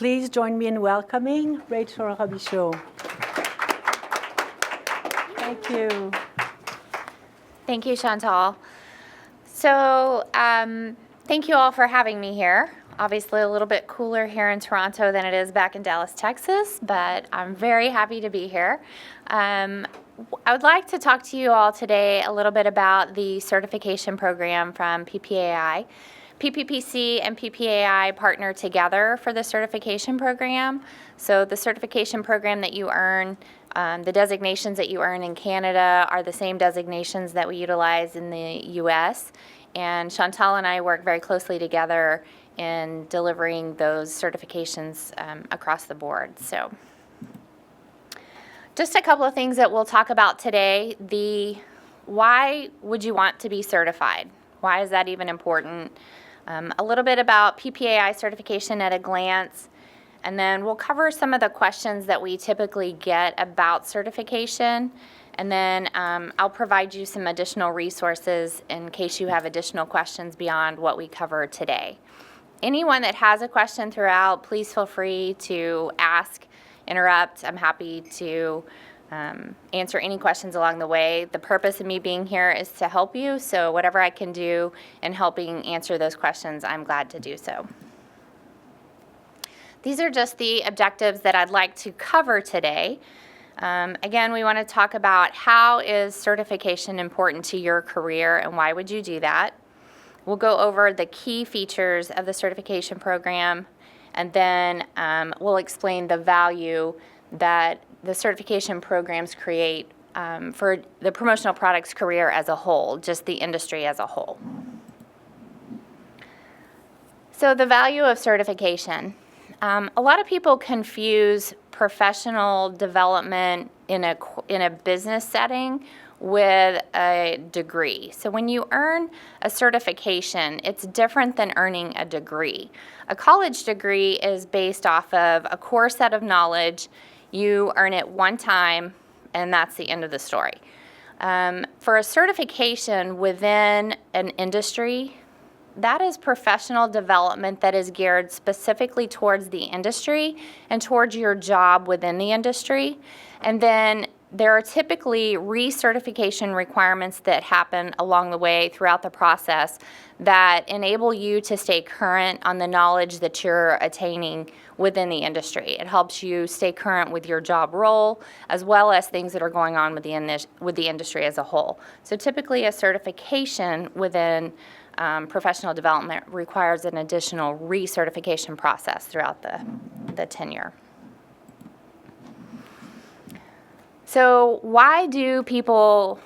Please join me in welcoming Rachel Robichaud. Thank you. Thank you, Chantal. So thank you all for having me here. Obviously a little bit cooler here in Toronto than it is back in Dallas, Texas, but I'm very happy to be here. I would like to talk to you all today a little bit about the certification program from PPAI. PPPC and PPAI partner together for the certification program. So the certification program that you earn, the designations that you earn in Canada are the same designations that we utilize in the US. And Chantal and I work very closely together in delivering those certifications across the board. So just a couple of things that we'll talk about today. Why would you want to be certified? Why is that even important? A little bit about PPAI certification at a glance, and then we'll cover some of the questions that we typically get about certification, and then I'll provide you some additional resources in case you have additional questions beyond what we cover today. Anyone that has a question throughout, please feel free to ask, interrupt. I'm happy to answer any questions along the way. The purpose of me being here is to help you, so whatever I can do in helping answer those questions, I'm glad to do so. These are just the objectives that I'd like to cover today. Again, we want to talk about how is certification important to your career and why would you do that. We'll go over the key features of the certification program, and then we'll explain the value that the certification programs create for the promotional products career as a whole, just the industry as a whole. So the value of certification. A lot of people confuse professional development in a business setting with a degree. So when you earn a certification, it's different than earning a degree. A college degree is based off of a core set of knowledge. You earn it one time, and that's the end of the story. For a certification within an industry, that is professional development that is geared specifically towards the industry and towards your job within the industry. And then there are typically recertification requirements that happen along the way throughout the process that enable you to stay current on the knowledge that you're attaining within the industry. It helps you stay current with your job role as well as things that are going on with the industry as a whole. So typically a certification within professional development requires an additional recertification process throughout the tenure. So why do people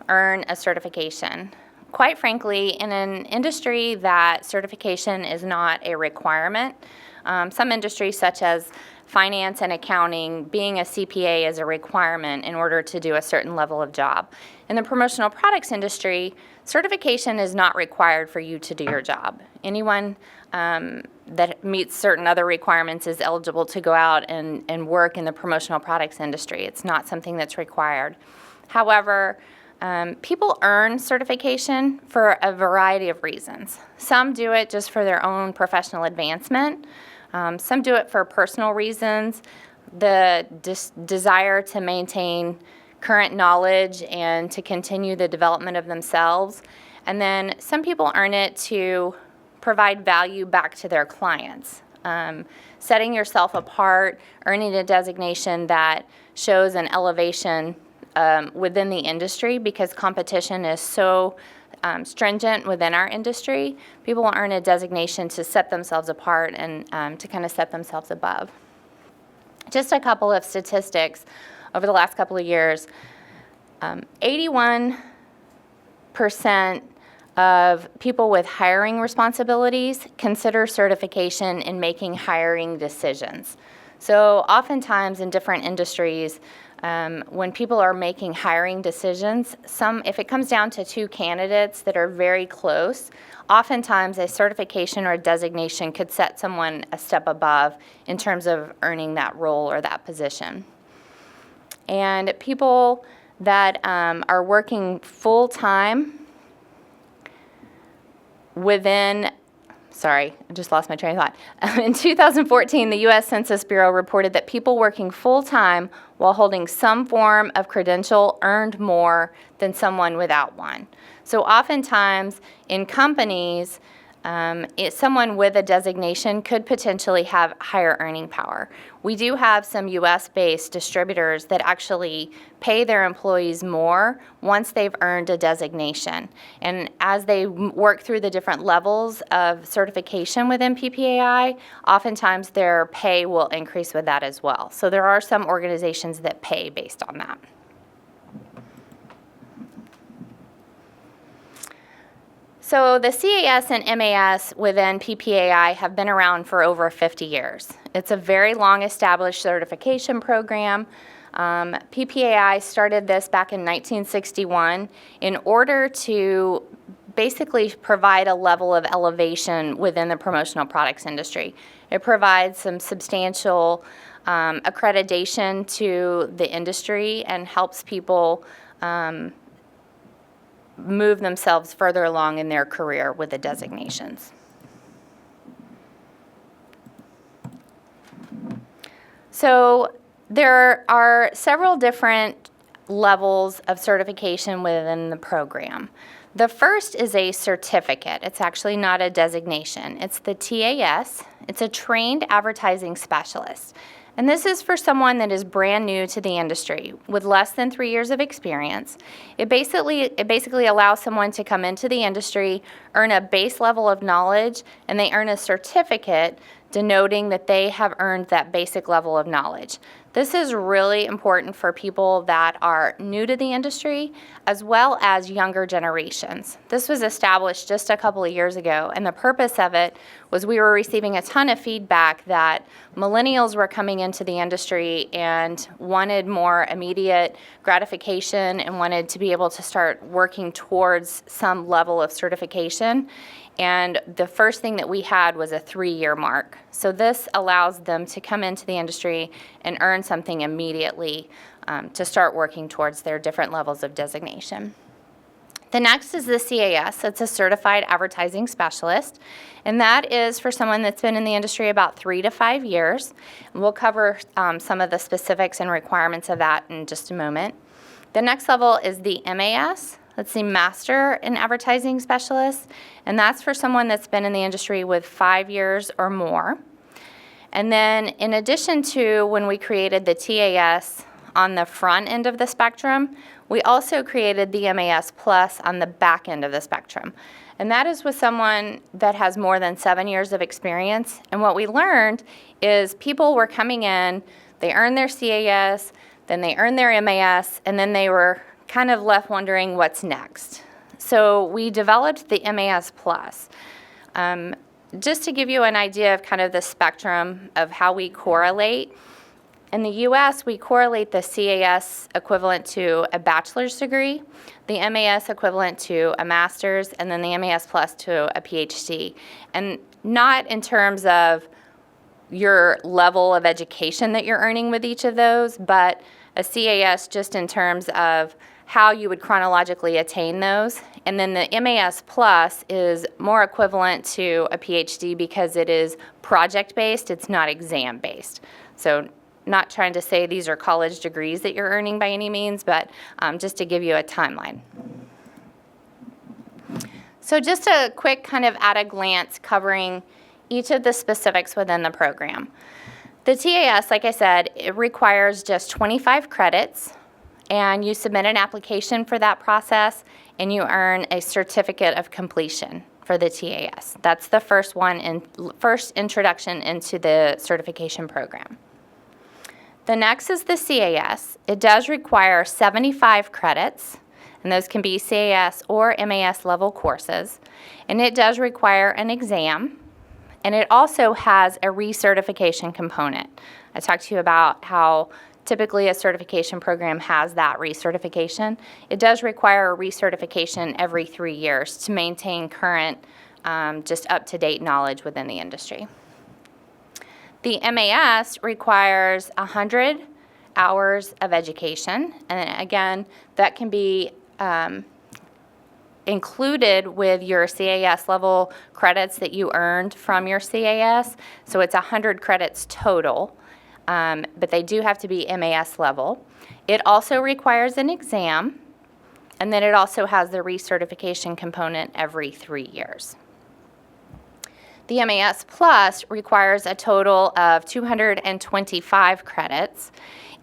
earn a certification? Quite frankly, in an industry that certification is not a requirement, some industries such as finance and accounting, being a CPA is a requirement in order to do a certain level of job. In the promotional products industry, certification is not required for you to do your job. Anyone that meets certain other requirements is eligible to go out and work in the promotional products industry. It's not something that's required. However, people earn certification for a variety of reasons. Some do it just for their own professional advancement. Some do it for personal reasons, the desire to maintain current knowledge and to continue the development of themselves. And then some people earn it to provide value back to their clients. Setting yourself apart, earning a designation that shows an elevation within the industry because competition is so stringent within our industry. People will earn a designation to set themselves apart and to kind of set themselves above. Just a couple of statistics over the last couple of years. 81% of people with hiring responsibilities consider certification in making hiring decisions. So oftentimes in different industries, when people are making hiring decisions, if it comes down to two candidates that are very close, oftentimes a certification or a designation could set someone a step above in terms of earning that role or that position. And people that are working full-time within sorry, I just lost my train of thought. In 2014, the U.S. Census Bureau reported that people working full-time while holding some form of credential earned more than someone without one. So oftentimes in companies, someone with a designation could potentially have higher earning power. We do have some U.S.-based distributors that actually pay their employees more once they've earned a designation. And as they work through the different levels of certification within PPAI, oftentimes their pay will increase with that as well. So there are some organizations that pay based on that. So the CAS and MAS within PPAI have been around for over 50 years. It's a very long established certification program. PPAI started this back in 1961 in order to basically provide a level of elevation within the promotional products industry. It provides some substantial accreditation to the industry and helps people move themselves further along in their career with the designations. So there are several different levels of certification within the program. The first is a certificate. It's actually not a designation. It's the TAS. It's a trained advertising specialist. And this is for someone that is brand new to the industry with less than 3 years of experience. It basically allows someone to come into the industry, earn a base level of knowledge, and they earn a certificate denoting that they have earned that basic level of knowledge. This is really important for people that are new to the industry as well as younger generations. This was established just a couple of years ago, and the purpose of it was we were receiving a ton of feedback that millennials were coming into the industry and wanted more immediate gratification and wanted to be able to start working towards some level of certification. And the first thing that we had was a 3-year mark. So this allows them to come into the industry and earn something immediately to start working towards their different levels of designation. The next is the CAS. It's a Certified Advertising Specialist, and that is for someone that's been in the industry about 3 to 5 years. And we'll cover some of the specifics and requirements of that in just a moment. The next level is the MAS. That's the Master in Advertising Specialist, and that's for someone that's been in the industry with 5 years or more. And then in addition to when we created the TAS on the front end of the spectrum, we also created the MAS Plus on the back end of the spectrum. And that is with someone that has more than 7 years of experience. And what we learned is people were coming in, they earned their CAS, then they earned their MAS, and then they were kind of left wondering what's next. So we developed the MAS Plus. Just to give you an idea of kind of the spectrum of how we correlate, in the U.S., we correlate the CAS equivalent to a bachelor's degree, the MAS equivalent to a master's, and then the MAS Plus to a PhD. And not in terms of your level of education that you're earning with each of those, but a CAS just in terms of how you would chronologically attain those. And then the MAS Plus is more equivalent to a PhD because it is project-based, it's not exam-based. So not trying to say these are college degrees that you're earning by any means, but just to give you a timeline. So just a quick kind of at a glance covering each of the specifics within the program. The TAS, like I said, it requires just 25 credits, and you submit an application for that process, and you earn a certificate of completion for the TAS. That's the first introduction into the certification program. The next is the CAS. It does require 75 credits, and those can be CAS or MAS level courses, and it does require an exam, and it also has a recertification component. I talked to you about how typically a certification program has that recertification. It does require a recertification every 3 years to maintain current, just up-to-date knowledge within the industry. The MAS requires 100 hours of education, and again, that can be included with your CAS level credits that you earned from your CAS. So it's 100 credits total, but they do have to be MAS level. It also requires an exam, and then it also has the recertification component every 3 years. The MAS Plus requires a total of 225 credits.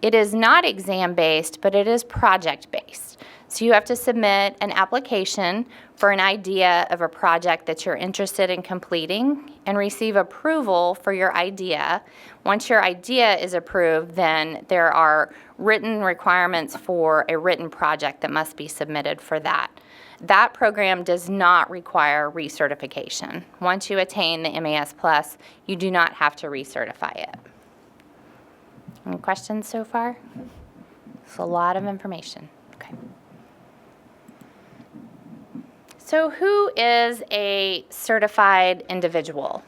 It is not exam-based, but it is project-based. So you have to submit an application for an idea of a project that you're interested in completing and receive approval for your idea. Once your idea is approved, then there are written requirements for a written project that must be submitted for that. That program does not require recertification. Once you attain the MAS Plus, you do not have to recertify it. Any questions so far? It's a lot of information. Okay. So who is a certified individual?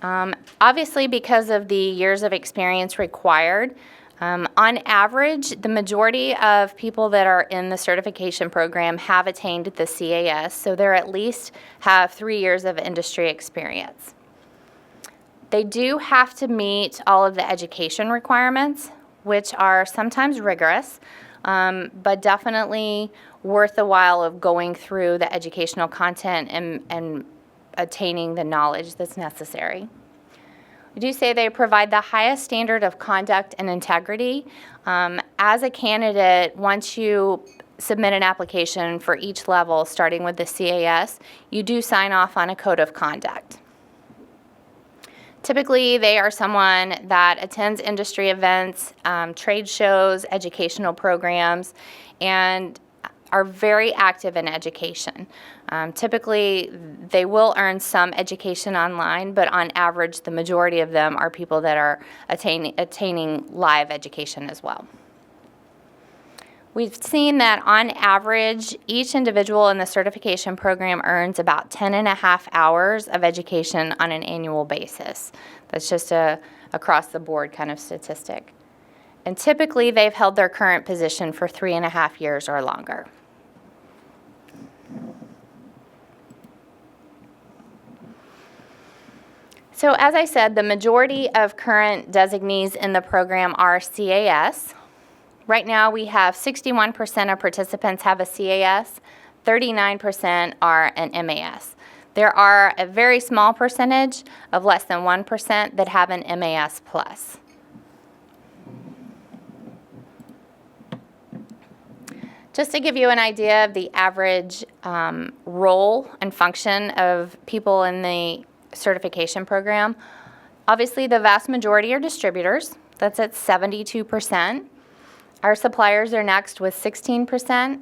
Obviously, because of the years of experience required, on average, the majority of people that are in the certification program have attained the CAS, so they at least have 3 years of industry experience. They do have to meet all of the education requirements, which are sometimes rigorous, but definitely worth the while of going through the educational content and attaining the knowledge that's necessary. We do say they provide the highest standard of conduct and integrity. As a candidate, once you submit an application for each level, starting with the CAS, you do sign off on a code of conduct. Typically, they are someone that attends industry events, trade shows, educational programs, and are very active in education. Typically, they will earn some education online, but on average, the majority of them are people that are attaining live education as well. We've seen that on average, each individual in the certification program earns about 10.5 hours of education on an annual basis. That's just a across-the-board kind of statistic. And typically, they've held their current position for 3.5 years or longer. So as I said, the majority of current designees in the program are CAS. Right now, we have 61% of participants have a CAS, 39% are an MAS. There are a very small percentage of less than 1% that have an MAS Plus. Just to give you an idea of the average role and function of people in the certification program, obviously the vast majority are distributors. That's at 72%. Our suppliers are next with 16%.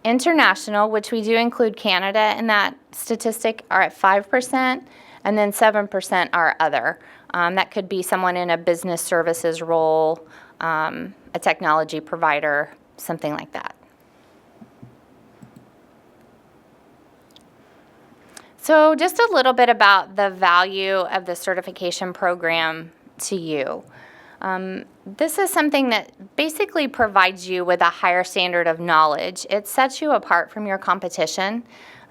International, which we do include Canada in that statistic, are at 5%, and then 7% are other. That could be someone in a business services role, a technology provider, something like that. So just a little bit about the value of the certification program to you. This is something that basically provides you with a higher standard of knowledge. It sets you apart from your competition.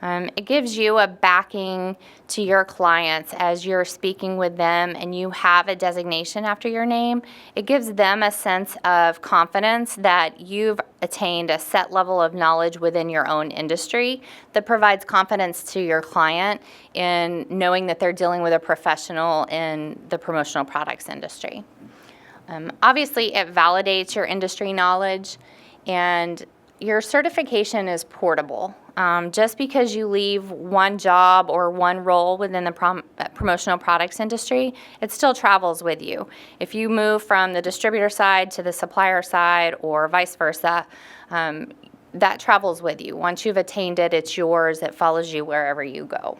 It gives you a backing to your clients as you're speaking with them and you have a designation after your name. It gives them a sense of confidence that you've attained a set level of knowledge within your own industry that provides confidence to your client in knowing that they're dealing with a professional in the promotional products industry. Obviously, it validates your industry knowledge, and your certification is portable. Just because you leave one job or one role within the promotional products industry, it still travels with you. If you move from the distributor side to the supplier side or vice versa, that travels with you. Once you've attained it, it's yours. It follows you wherever you go.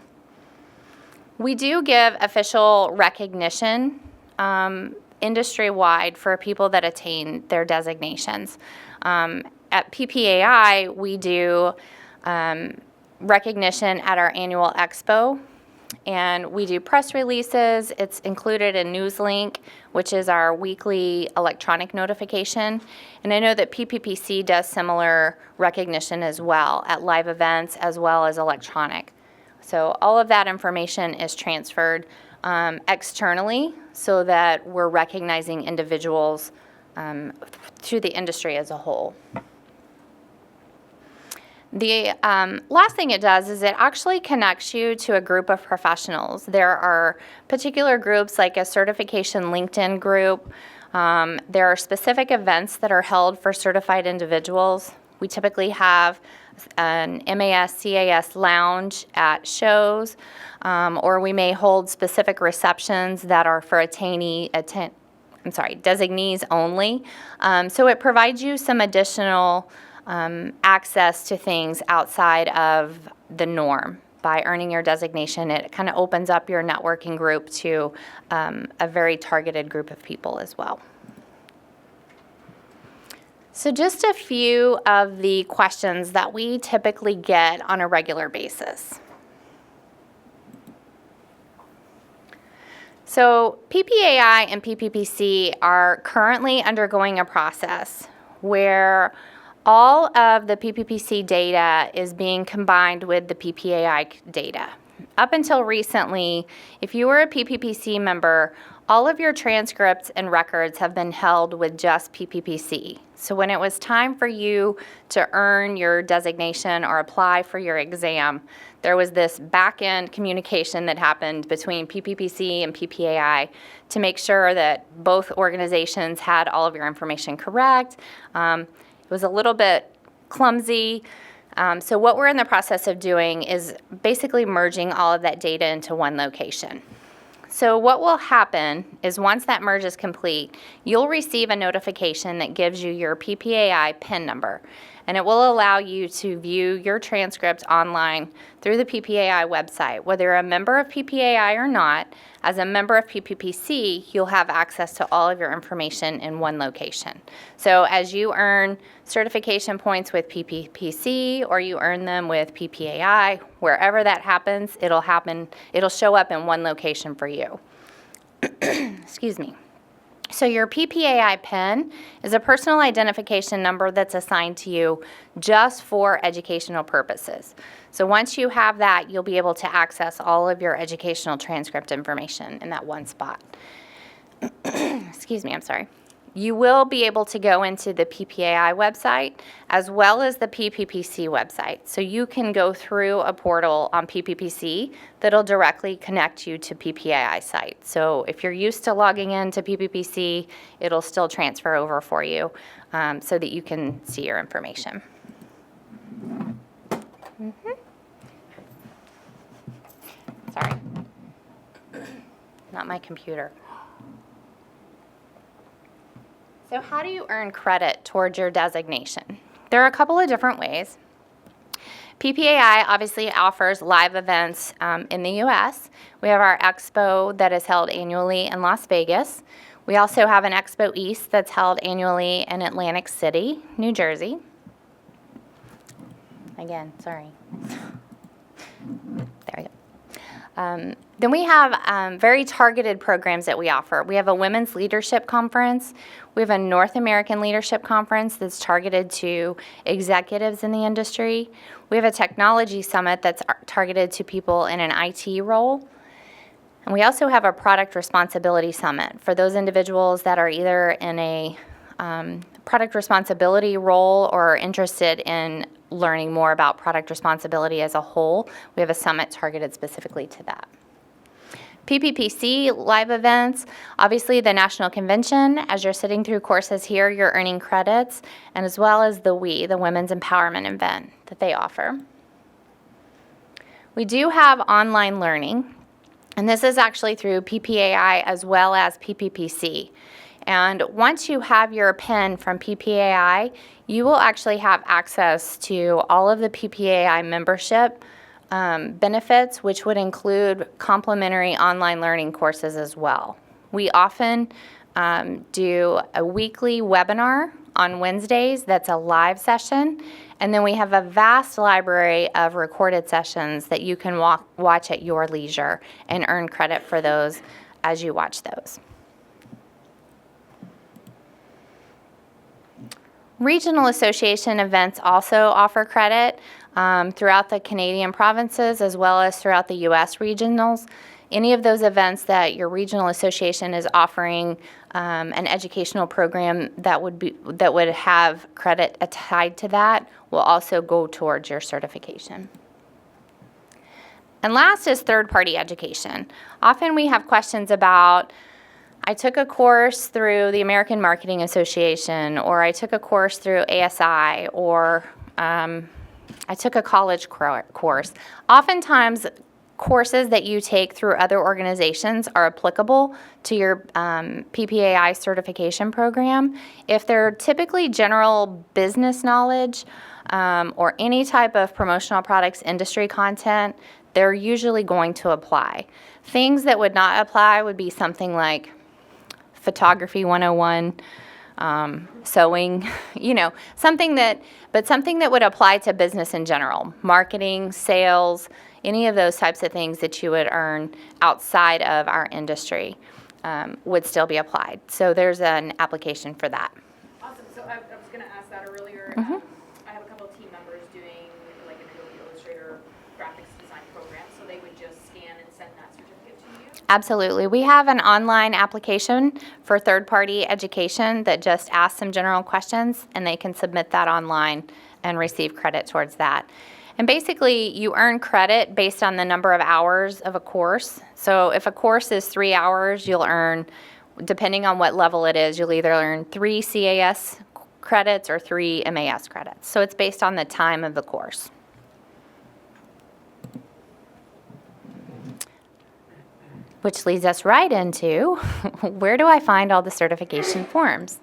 We do give official recognition industry-wide for people that attain their designations. At PPAI, we do recognition at our annual expo. And we do press releases. It's included in NewsLink, which is our weekly electronic notification. And I know that PPPC does similar recognition as well at live events as well as electronic. So all of that information is transferred externally so that we're recognizing individuals through the industry as a whole. The last thing it does is it actually connects you to a group of professionals. There are particular groups like a certification LinkedIn group. There are specific events that are held for certified individuals. We typically have an MAS CAS lounge at shows, or we may hold specific receptions that are for designees only. So it provides you some additional access to things outside of the norm. By earning your designation, it kind of opens up your networking group to a very targeted group of people as well. So just a few of the questions that we typically get on a regular basis. So PPAI and PPPC are currently undergoing a process where all of the PPPC data is being combined with the PPAI data. Up until recently, if you were a PPPC member, all of your transcripts and records have been held with just PPPC. So when it was time for you to earn your designation or apply for your exam, there was this back-end communication that happened between PPPC and PPAI to make sure that both organizations had all of your information correct. It was a little bit clumsy. So what we're in the process of doing is basically merging all of that data into one location. So what will happen is once that merge is complete, you'll receive a notification that gives you your PPAI PIN number. And it will allow you to view your transcript online through the PPAI website. Whether you're a member of PPAI or not, as a member of PPPC, you'll have access to all of your information in one location. So as you earn certification points with PPPC or you earn them with PPAI, wherever that happens, it'll show up in one location for you. Excuse me. So your PPAI PIN is a personal identification number that's assigned to you just for educational purposes. So once you have that, you'll be able to access all of your educational transcript information in that one spot. Excuse me, I'm sorry. You will be able to go into the PPAI website as well as the PPPC website. So you can go through a portal on PPPC that'll directly connect you to PPAI site. So if you're used to logging into PPPC, it'll still transfer over for you so that you can see your information. Sorry. Not my computer. So how do you earn credit towards your designation? There are a couple of different ways. PPAI obviously offers live events in the U.S. We have our expo that is held annually in Las Vegas. We also have an Expo East that's held annually in Atlantic City, New Jersey. Again, sorry. There we go. Then we have very targeted programs that we offer. We have a Women's Leadership Conference. We have a North American Leadership Conference that's targeted to executives in the industry. We have a Technology Summit that's targeted to people in an IT role. And we also have a Product Responsibility Summit for those individuals that are either in a product responsibility role or interested in learning more about product responsibility as a whole. We have a summit targeted specifically to that. PPPC live events, obviously the National Convention. As you're sitting through courses here, you're earning credits, and as well as the Women's Empowerment event that they offer. We do have online learning, and this is actually through PPAI as well as PPPC. And once you have your PIN from PPAI, you will actually have access to all of the PPAI membership benefits, which would include complimentary online learning courses as well. We often do a weekly webinar on Wednesdays. That's a live session. And then we have a vast library of recorded sessions that you can watch at your leisure and earn credit for those as you watch those. Regional association events also offer credit throughout the Canadian provinces as well as throughout the U.S. regionals. Any of those events that your regional association is offering an educational program that would have credit tied to that will also go towards your certification. And last is third-party education. Often we have questions about, I took a course through the American Marketing Association, or I took a course through ASI, or I took a college course. Oftentimes, courses that you take through other organizations are applicable to your PPAI certification program. If they're typically general business knowledge or any type of promotional products industry content, they're usually going to apply. Things that would not apply would be something like photography 101, sewing, something that would apply to business in general, marketing, sales, any of those types of things that you would earn outside of our industry would still be applied. So there's an application for that. Awesome. So I was going to ask that earlier. I have a couple of team members doing like an Adobe Illustrator graphics design program, so they would just scan and send that certificate to you? Absolutely. We have an online application for third-party education that just asks some general questions, and they can submit that online and receive credit towards that. And basically, you earn credit based on the number of hours of a course. So if a course is 3 hours, you'll earn, depending on what level it is, you'll either earn 3 CAS credits or 3 MAS credits. So it's based on the time of the course. Which leads us right into, where do I find all the certification forms?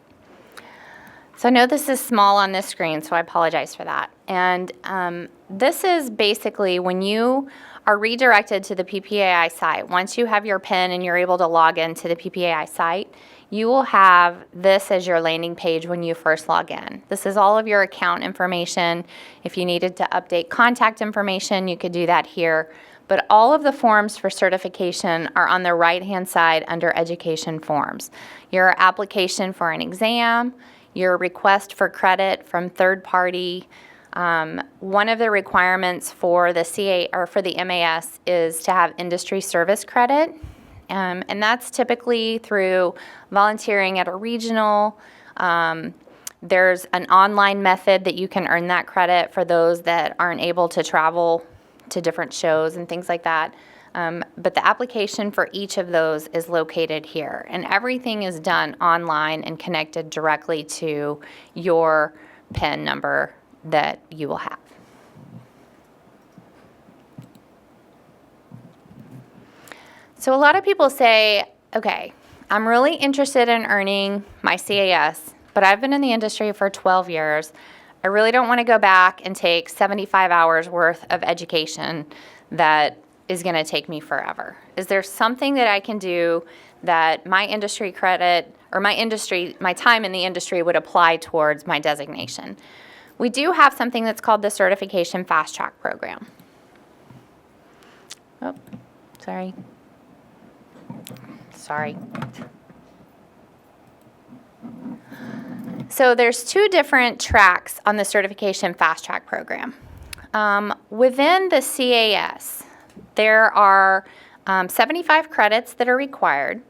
So I know this is small on this screen, so I apologize for that. And this is basically when you are redirected to the PPAI site. Once you have your PIN and you're able to log into the PPAI site, you will have this as your landing page when you first log in. This is all of your account information. If you needed to update contact information, you could do that here. But all of the forms for certification are on the right-hand side under Education Forms. Your application for an exam, your request for credit from third party. One of the requirements for the CA or for the MAS is to have industry service credit, and that's typically through volunteering at a regional. There's an online method that you can earn that credit for those that aren't able to travel to different shows and things like that. But the application for each of those is located here, and everything is done online and connected directly to your PIN number that you will have. So a lot of people say, okay, I'm really interested in earning my CAS, but I've been in the industry for 12 years. I really don't want to go back and take 75 hours worth of education that is going to take me forever. Is there something that I can do that my industry credit or my time in the industry would apply towards my designation? We do have something that's called the Certification Fast Track Program. Oh, sorry. So there's 2 different tracks on the Certification Fast Track Program. Within the CAS, there are 75 credits that are required.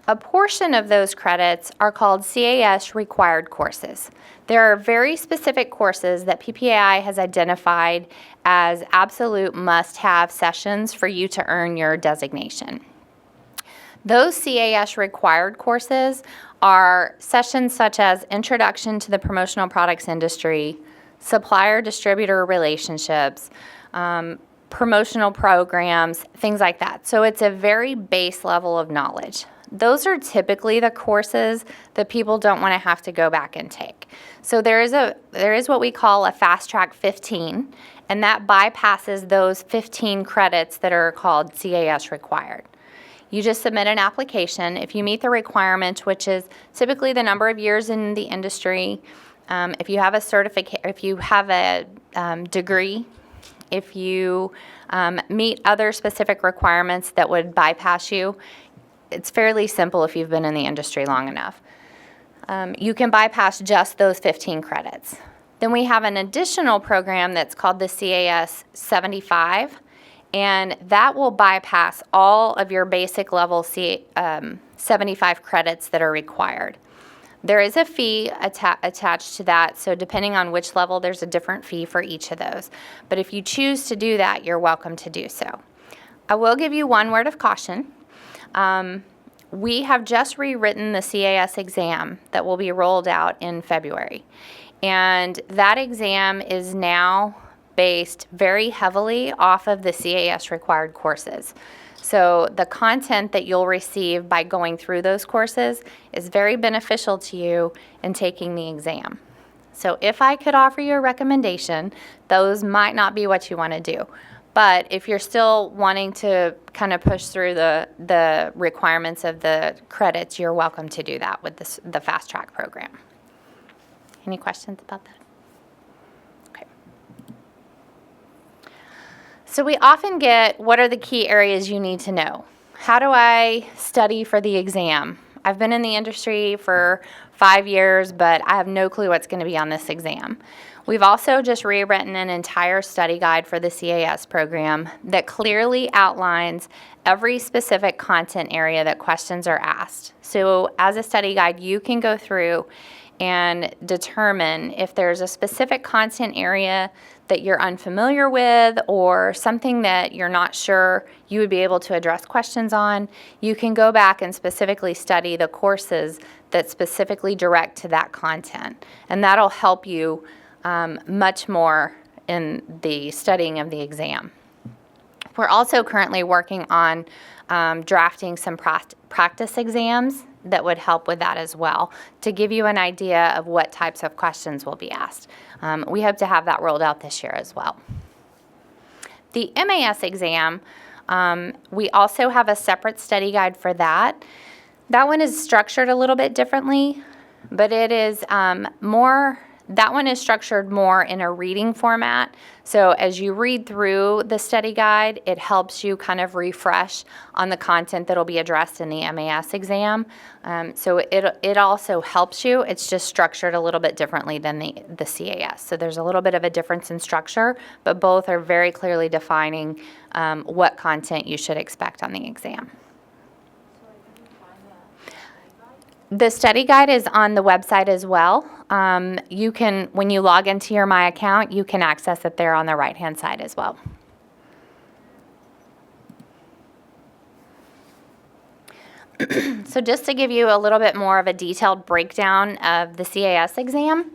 A portion of those credits are called CAS required courses. There are very specific courses that PPAI has identified as absolute must-have sessions for you to earn your designation. Those CAS required courses are sessions such as Introduction to the Promotional Products Industry, Supplier-Distributor Relationships, promotional programs, things like that. So it's a very base level of knowledge. Those are typically the courses that people don't want to have to go back and take. So there is what we call a Fast Track 15, and that bypasses those 15 credits that are called CAS required. You just submit an application. If you meet the requirement, which is typically the number of years in the industry, If you have a if you have a degree, if you meet other specific requirements that would bypass you, it's fairly simple if you've been in the industry long enough. You can bypass just those 15 credits. Then we have an additional program that's called the CAS 75, and that will bypass all of your basic level 75 credits that are required. There is a fee attached to that, so depending on which level, there's a different fee for each of those. But if you choose to do that, you're welcome to do so. I will give you one word of caution. We have just rewritten the CAS exam that will be rolled out in February. And that exam is now based very heavily off of the CAS required courses. So the content that you'll receive by going through those courses is very beneficial to you in taking the exam. So if I could offer you a recommendation, those might not be what you want to do. But if you're still wanting to kind of push through the requirements of the credits, you're welcome to do that with the Fast Track program. Any questions about that? Okay. So we often get, what are the key areas you need to know? How do I study for the exam? I've been in the industry for 5 years, but I have no clue what's going to be on this exam. We've also just rewritten an entire study guide for the CAS program that clearly outlines every specific content area that questions are asked. So as a study guide, you can go through and determine if there's a specific content area that you're unfamiliar with or something that you're not sure you would be able to address questions on. You can go back and specifically study the courses that specifically direct to that content, and that'll help you much more in the studying of the exam. We're also currently working on drafting some practice exams that would help with that as well, to give you an idea of what types of questions will be asked. We hope to have that rolled out this year as well. The MAS exam, we also have a separate study guide for that. That one is structured a little bit differently, but it is that one is structured more in a reading format. So as you read through the study guide, it helps you kind of refresh on the content that will be addressed in the MAS exam. So it also helps you. It's just structured a little bit differently than the CAS. So there's a little bit of a difference in structure, but both are very clearly defining what content you should expect on the exam. The study guide is on the website as well. You can, when you log into your My account, you can access it there on the right-hand side as well. So just to give you a little bit more of a detailed breakdown of the CAS exam,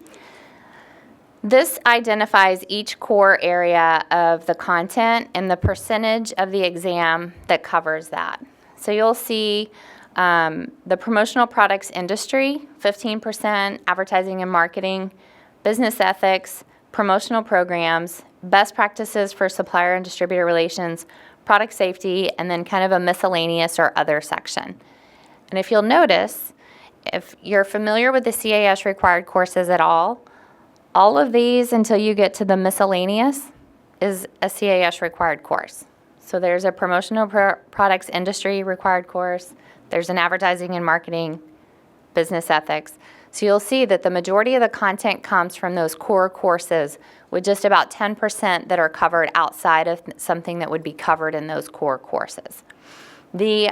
this identifies each core area of the content and the percentage of the exam that covers that. So you'll see the promotional products industry, 15%, advertising and marketing, business ethics, promotional programs, best practices for supplier and distributor relations, product safety, and then kind of a miscellaneous or other section. And if you'll notice, if you're familiar with the CAS required courses at all of these until you get to the miscellaneous is a CAS required course. So there's a promotional products industry required course. There's an advertising and marketing, business ethics. So you'll see that the majority of the content comes from those core courses, with just about 10% that are covered outside of something that would be covered in those core courses. The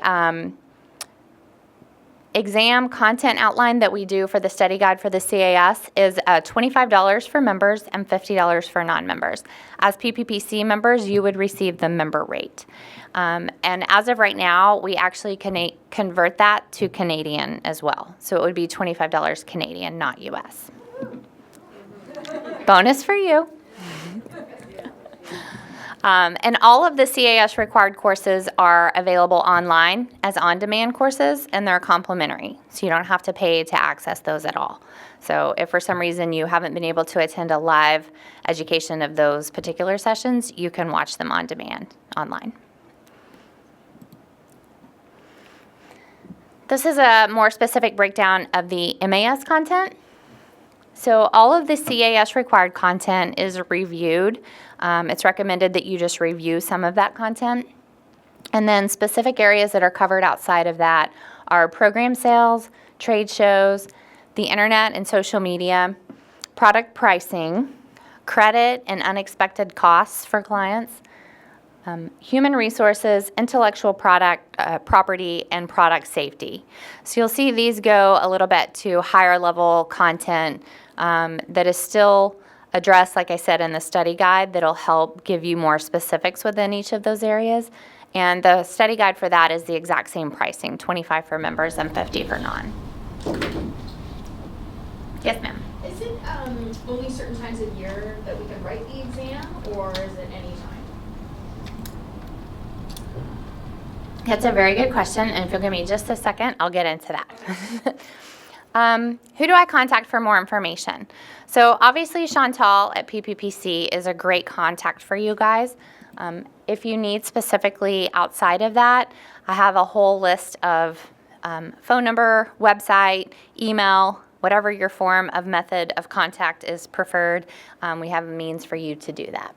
exam content outline that we do for the study guide for the CAS is $25 for members and $50 for non-members. As PPPC members, you would receive the member rate. And as of right now, we actually convert that to Canadian as well. So it would be $25 Canadian, not US. Bonus for you. And all of the CAS required courses are available online as on-demand courses, and they're complimentary. So you don't have to pay to access those at all. So if for some reason you haven't been able to attend a live education of those particular sessions, you can watch them on demand online. This is a more specific breakdown of the MAS content. So all of the CAS required content is reviewed. It's recommended that you just review some of that content. And then specific areas that are covered outside of that are program sales, trade shows, the internet and social media, product pricing, credit and unexpected costs for clients, human resources, intellectual property, and product safety. So you'll see these go a little bit to higher level content that is still addressed, like I said, in the study guide that'll help give you more specifics within each of those areas. And the study guide for that is the exact same pricing, $25 for members and $50 for non. Yes, ma'am. Is it only certain times of year that we can write the exam, or is it any time? That's a very good question, and if you'll give me just a second, I'll get into that. Who do I contact for more information? So obviously Chantal at PPPC is a great contact for you guys. If you need specifically outside of that, I have a whole list of phone number, website, email, whatever your form of method of contact is preferred. We have a means for you to do that.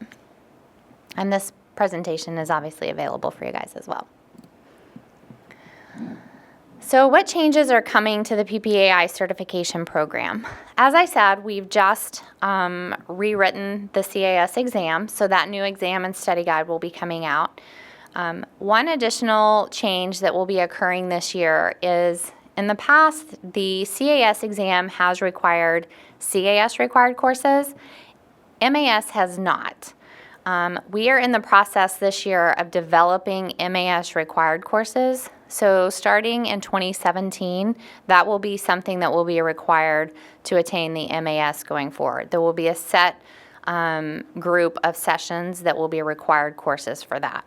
And this presentation is obviously available for you guys as well. So what changes are coming to the PPAI Certification Program? As I said, we've just rewritten the CAS exam, so that new exam and study guide will be coming out. One additional change that will be occurring this year is, in the past, the CAS exam has required CAS required courses. MAS has not. We are in the process this year of developing MAS required courses. So starting in 2017, that will be something that will be required to attain the MAS going forward. There will be a set group of sessions that will be required courses for that.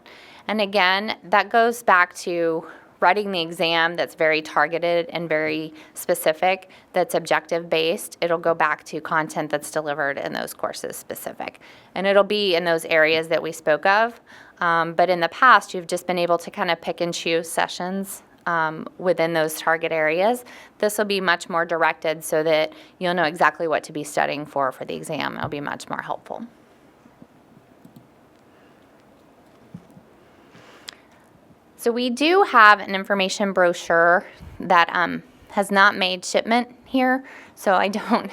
And again, that goes back to writing the exam that's very targeted and very specific, that's objective based. It'll go back to content that's delivered in those courses specific. And it'll be in those areas that we spoke of. But in the past, you've just been able to kind of pick and choose sessions within those target areas. This will be much more directed so that you'll know exactly what to be studying for the exam. It'll be much more helpful. So we do have an information brochure that has not made shipment here, so I don't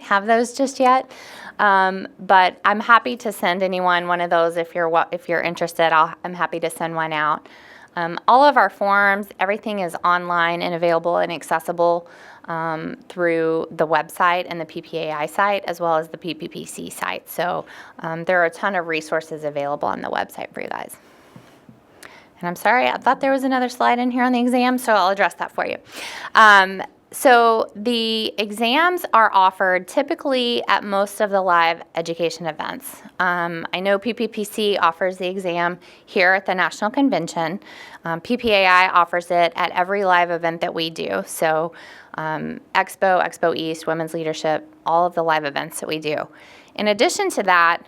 have those just yet. But I'm happy to send anyone one of those if you're interested. I'm happy to send one out. All of our forms, everything is online and available and accessible through the website and the PPAI site, as well as the PPPC site. So there are a ton of resources available on the website for you guys. And I'm sorry, I thought there was another slide in here on the exam, so I'll address that for you. So the exams are offered typically at most of the live education events. I know PPPC offers the exam here at the National Convention. PPAI offers it at every live event that we do. So Expo East, Women's Leadership, all of the live events that we do. In addition to that,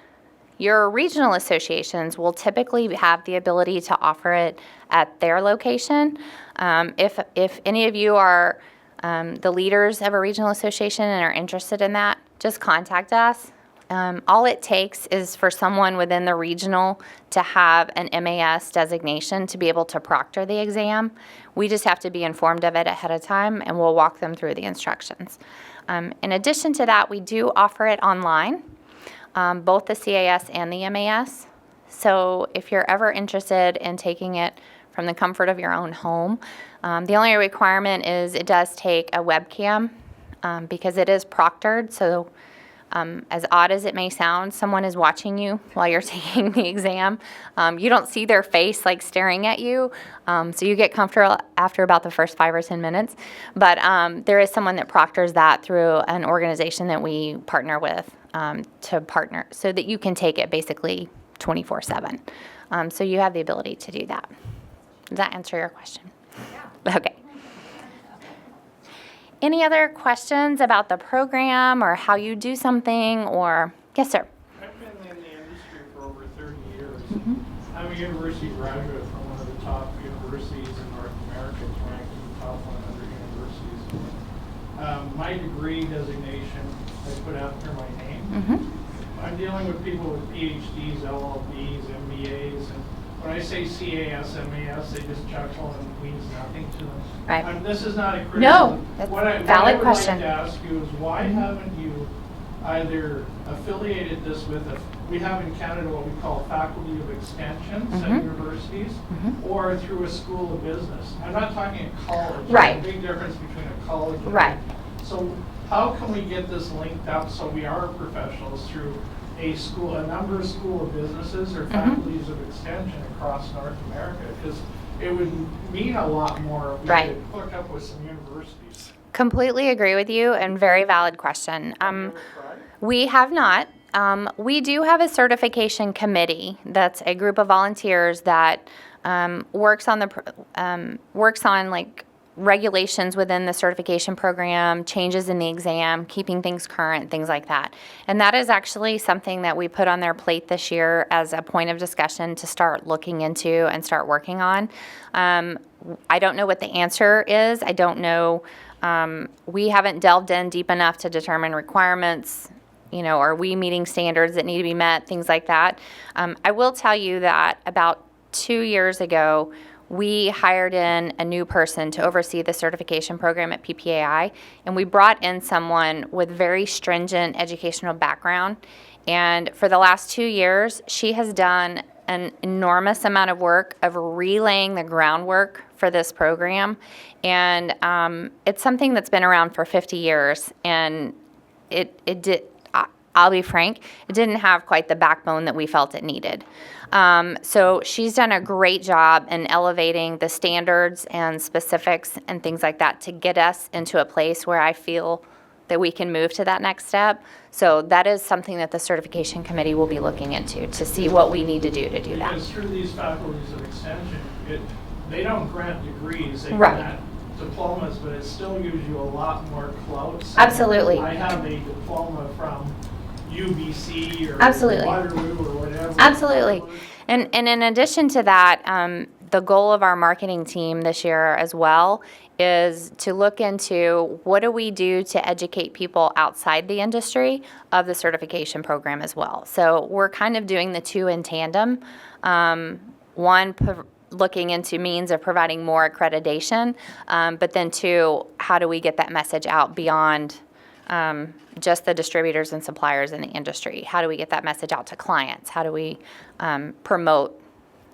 your regional associations will typically have the ability to offer it at their location. If any of you are the leaders of a regional association and are interested in that, just contact us. All it takes is for someone within the regional to have an MAS designation to be able to proctor the exam. We just have to be informed of it ahead of time, and we'll walk them through the instructions. In addition to that, we do offer it online. Both the CAS and the MAS. So if you're ever interested in taking it from the comfort of your own home, the only requirement is it does take a webcam because it is proctored. So as odd as it may sound, someone is watching you while you're taking the exam. You don't see their face like staring at you, so you get comfortable after about the first 5 or 10 minutes. But there is someone that proctors that through an organization that we partner with to partner so that you can take it basically 24/7. So you have the ability to do that. Does that answer your question? Yeah. Okay. Any other questions about the program or how you do something or, yes, sir? I've been in the industry for over 30 years. I'm a university graduate from one of the top universities in North America, it's ranked in the top 100 universities. My degree designation I put after my name. Mm-hmm. I'm dealing with people with PhDs, LLBs, MBAs, and when I say CAS, MAS, they just chuckle and it means nothing to them. Right. This is not a criticism. No, that's What I valid would question. like to ask you is why haven't you either affiliated this with we have in Canada what we call faculty of extension at Mhm. universities, Mhm. or through a school of business. I'm not talking a college. Right. There's a big difference between a college and Right. So how can we get this linked up so we are professionals through a number of school of businesses or faculties of extension across North America? Because it would mean a lot more if we Right. could hook up with some universities. Completely agree with you, and very valid question. Have you ever tried? We have not. We do have a certification committee that's a group of volunteers that works on like regulations within the certification program, changes in the exam, keeping things current, things like that. And that is actually something that we put on their plate this year as a point of discussion to start looking into and start working on. I don't know what the answer is. I don't know. We haven't delved in deep enough to determine requirements. You know, are we meeting standards that need to be met, things like that. I will tell you that about 2 years ago, we hired in a new person to oversee the certification program at PPAI, and we brought in someone with very stringent educational background. And for the last 2 years, she has done an enormous amount of work of relaying the groundwork for this program. And it's something that's been around for 50 years, and it did. I'll be frank, it didn't have quite the backbone that we felt it needed. So she's done a great job in elevating the standards and specifics and things like that to get us into a place where I feel that we can move to that next step. So that is something that the certification committee will be looking into to see what we need to do that. Because through these faculties of extension, they don't grant degrees, they Right. grant diplomas, but it still gives you a lot more clout. So Absolutely. I have a diploma from UBC or Absolutely. Waterloo or whatever. Absolutely. And in addition to that, the goal of our marketing team this year as well is to look into what do we do to educate people outside the industry of the certification program as well. So we're kind of doing the two in tandem. One, looking into means of providing more accreditation, but then two, how do we get that message out beyond just the distributors and suppliers in the industry? How do we get that message out to clients? How do we promote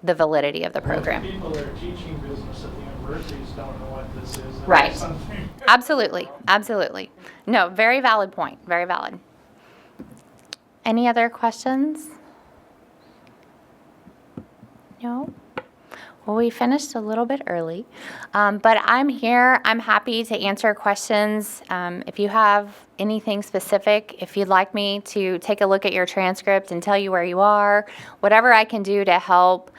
the validity of the program? Well, people that are teaching business at the universities don't know what this is. and Right. that's something- Absolutely, absolutely. No, very valid point, very valid. Any other questions? No? Well, we finished a little bit early, but I'm here. I'm happy to answer questions. If you have anything specific, if you'd like me to take a look at your transcript and tell you where you are, whatever I can do to help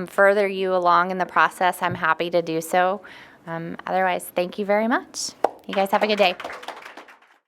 further you along in the process, I'm happy to do so. Otherwise, thank you very much. You guys have a good day.